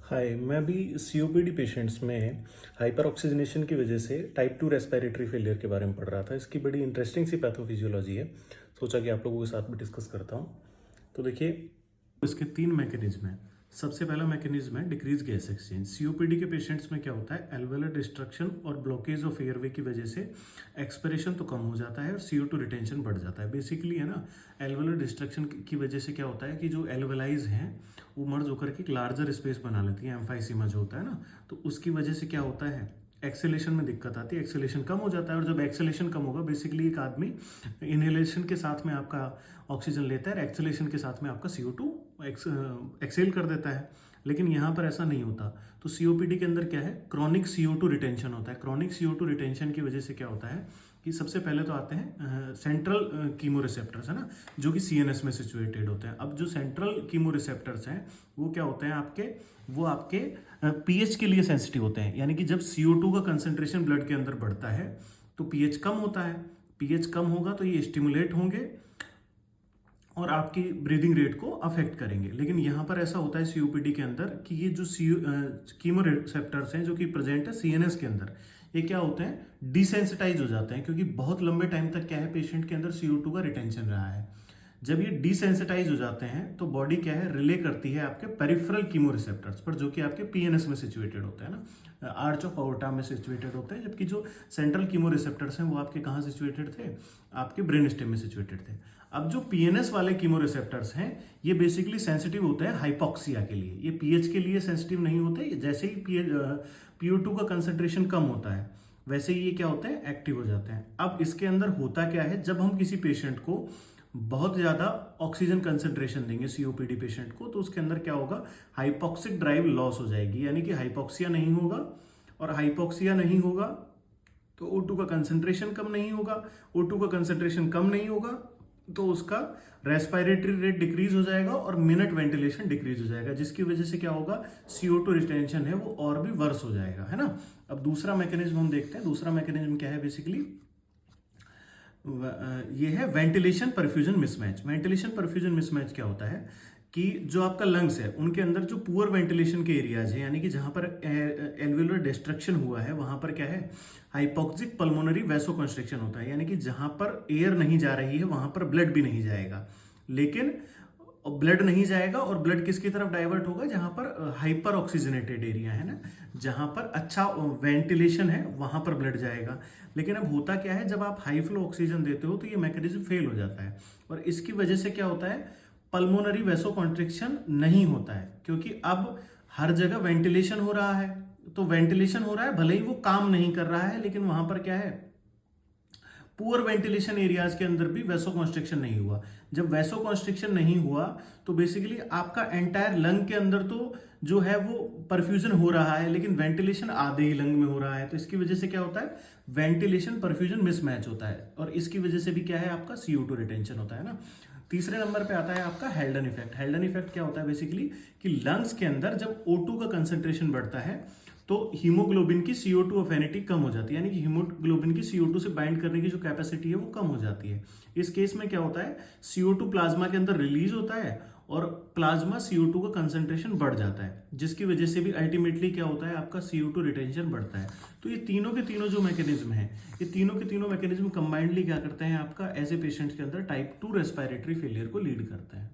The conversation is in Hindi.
हाय, मैं अभी सीओपीडी पेशेंट्स में हाइपर ऑक्सीजनेशन की वजह से टाइप 2 रेस्पिरेटरी फेलियर के बारे में पढ़ रहा था। इसकी बड़ी इंटरेस्टिंग सी पैथोफिजियोलॉजी है। सोचा कि आप लोगों के साथ में डिस्कस करता हूँ। तो देखिए, इसके तीन मैकेनिज्म हैं। सबसे पहला मैकेनिज्म है डिक्रीज गैस एक्सचेंज। सीओपीडी के पेशेंट्स में क्या होता है, एल्वेलर डिस्ट्रक्शन और ब्लॉकेज ऑफ एयरवे की वजह से एक्सपिरेशन तो कम हो जाता है और CO2 रिटेंशन बढ़ जाता है। बेसिकली है ना, एल्वेलर डिस्ट्रक्शन की वजह से क्या होता है कि जो एल्वेलाइज हैं वो मर्ज होकर के एक लार्जर स्पेस बना लेती है, एम्फाइसीमा जो होता है ना, तो उसकी वजह से क्या होता है, एक्सेलेशन में दिक्कत आती है, एक्सेलेशन कम हो जाता है। और जब एक्सेलेशन कम होगा, बेसिकली एक आदमी इनहेलेशन के साथ में आपका ऑक्सीजन लेता है, एक्सेलेशन के साथ में आपका CO2 एक्सेल कर देता है। लेकिन यहाँ पर ऐसा नहीं होता। तो सीओपीडी के अंदर क्या है, क्रॉनिक CO2 रिटेंशन होता है। क्रॉनिक CO2 रिटेंशन की वजह से क्या होता है कि सबसे पहले तो आते हैं सेंट्रल कीमो रिसेप्टर्स, है ना, जो कि CNS में सिचुएटेड होते हैं। अब जो सेंट्रल कीमो रिसेप्टर्स हैं वो क्या होते हैं आपके पीएच के लिए सेंसिटिव होते हैं। यानी कि जब CO2 का कंसेंट्रेशन ब्लड के अंदर बढ़ता है तो पीएच कम होता है। पीएच कम होगा तो ये स्टिमुलेट होंगे और आपकी ब्रीदिंग रेट को अफेक्ट करेंगे। लेकिन यहाँ पर ऐसा होता है सीओपीडी के अंदर कि ये जो कीमो रिसेप्टर्स हैं जो कि प्रेजेंट है CNS के अंदर, ये क्या होते हैं, डिसेंसिटाइज हो जाते हैं। क्योंकि बहुत लंबे टाइम तक क्या है, पेशेंट के अंदर CO2 का रिटेंशन रहा है। जब ये डिसेंसिटाइज हो जाते हैं तो बॉडी क्या है, रिले करती है आपके पेरिफेरल कीमो रिसेप्टर्स पर, जो कि आपके PNS में सिचुएटेड होते हैं ना, आर्च ऑफ अओर्टा में सिचुएटेड होते हैं। जबकि जो सेंट्रल कीमो रिसेप्टर्स हैं वो आपके कहाँ सिचुएटेड थे, आपके ब्रेन स्टेम में सिचुएटेड थे। अब जो PNS वाले कीमो रिसेप्टर्स हैं ये बेसिकली सेंसिटिव होते हैं हाइपॉक्सिया के लिए। ये पीएच के लिए सेंसिटिव नहीं होते। जैसे ही PO2 का कंसेंट्रेशन कम होता है वैसे ही ये क्या होते हैं, एक्टिव हो जाते हैं। अब इसके अंदर होता क्या है, जब हम किसी पेशेंट को बहुत ज्यादा ऑक्सीजन कंसेंट्रेशन देंगे सीओपीडी पेशेंट को, तो उसके अंदर क्या होगा, हाइपॉक्सिक ड्राइव लॉस हो जाएगी। यानी कि हाइपॉक्सिया नहीं होगा, और हाइपॉक्सिया नहीं होगा तो O2 का कंसेंट्रेशन कम नहीं होगा। O2 का कंसेंट्रेशन कम नहीं होगा तो उसका रेस्पिरेटरी रेट डिक्रीज हो जाएगा और मिनट वेंटिलेशन डिक्रीज हो जाएगा, जिसकी वजह से क्या होगा, CO2 रिटेंशन है वो और भी वर्स हो जाएगा, है ना। अब दूसरा मैकेनिज्म हम देखते हैं। दूसरा मैकेनिज्म क्या है, बेसिकली ये है ventilation perfusion mismatch. Ventilation perfusion mismatch क्या होता है कि जो आपका लंग्स है उनके अंदर जो पुअर वेंटिलेशन के एरियाज है, यानी कि जहां पर एल्वेलर डिस्ट्रक्शन हुआ है वहां पर क्या है, हाइपोक्सिक पल्मोनरी वैसोकंस्ट्रिक्शन होता है। यानी कि जहां पर एयर नहीं जा रही है वहां पर ब्लड भी नहीं जाएगा। लेकिन ब्लड नहीं जाएगा और ब्लड किसकी तरफ डाइवर्ट होगा, जहां पर हाइपर ऑक्सीजनेटेड एरिया है ना, जहां पर अच्छा वेंटिलेशन है वहां पर ब्लड जाएगा। लेकिन अब होता क्या है, जब आप हाई फ्लो ऑक्सीजन देते हो तो ये मैकेनिज्म फेल हो जाता है और इसकी वजह से क्या होता है, पल्मोनरी वैसोकॉन्ट्रिक्शन नहीं होता है। क्योंकि अब हर जगह वेंटिलेशन हो रहा है, तो वेंटिलेशन हो रहा है, भले ही वो काम नहीं कर रहा है, लेकिन वहां पर क्या है, पुअर वेंटिलेशन एरियाज के अंदर भी वैसो कॉन्स्ट्रिक्शन नहीं हुआ। जब वैसो कॉन्स्ट्रिक्शन नहीं हुआ तो बेसिकली आपका एंटायर लंग के अंदर तो जो है वो परफ्यूजन हो रहा है, लेकिन वेंटिलेशन आधे ही लंग में हो रहा है। तो इसकी वजह से क्या होता है, वेंटिलेशन परफ्यूजन मिसमैच होता है और इसकी वजह से भी क्या है, आपका CO2 रिटेंशन होता है ना। तीसरे नंबर पे आता है आपका हेल्डन इफेक्ट। हेल्डन इफेक्ट क्या होता है, बेसिकली कि लंग्स के अंदर जब O2 का कंसेंट्रेशन बढ़ता है तो हीमोग्लोबिन की CO2 अफिनिटी कम हो जाती है। यानी कि हीमोग्लोबिन की CO2 से बाइंड करने की जो कैपेसिटी है वो कम हो जाती है। इस केस में क्या होता है, CO2 प्लाज्मा के अंदर रिलीज होता है और प्लाज्मा CO2 का कंसेंट्रेशन बढ़ जाता है, जिसकी वजह से भी अल्टीमेटली क्या होता है, आपका CO2 रिटेंशन बढ़ता है। तो ये तीनों के तीनों जो मैकेनिज्म है, ये तीनों के तीनों मैकेनिज्म कंबाइंडली क्या करते हैं, आपका ऐसे पेशेंट्स के अंदर टाइप 2 रेस्पिरेटरी फेलियर को लीड करते हैं।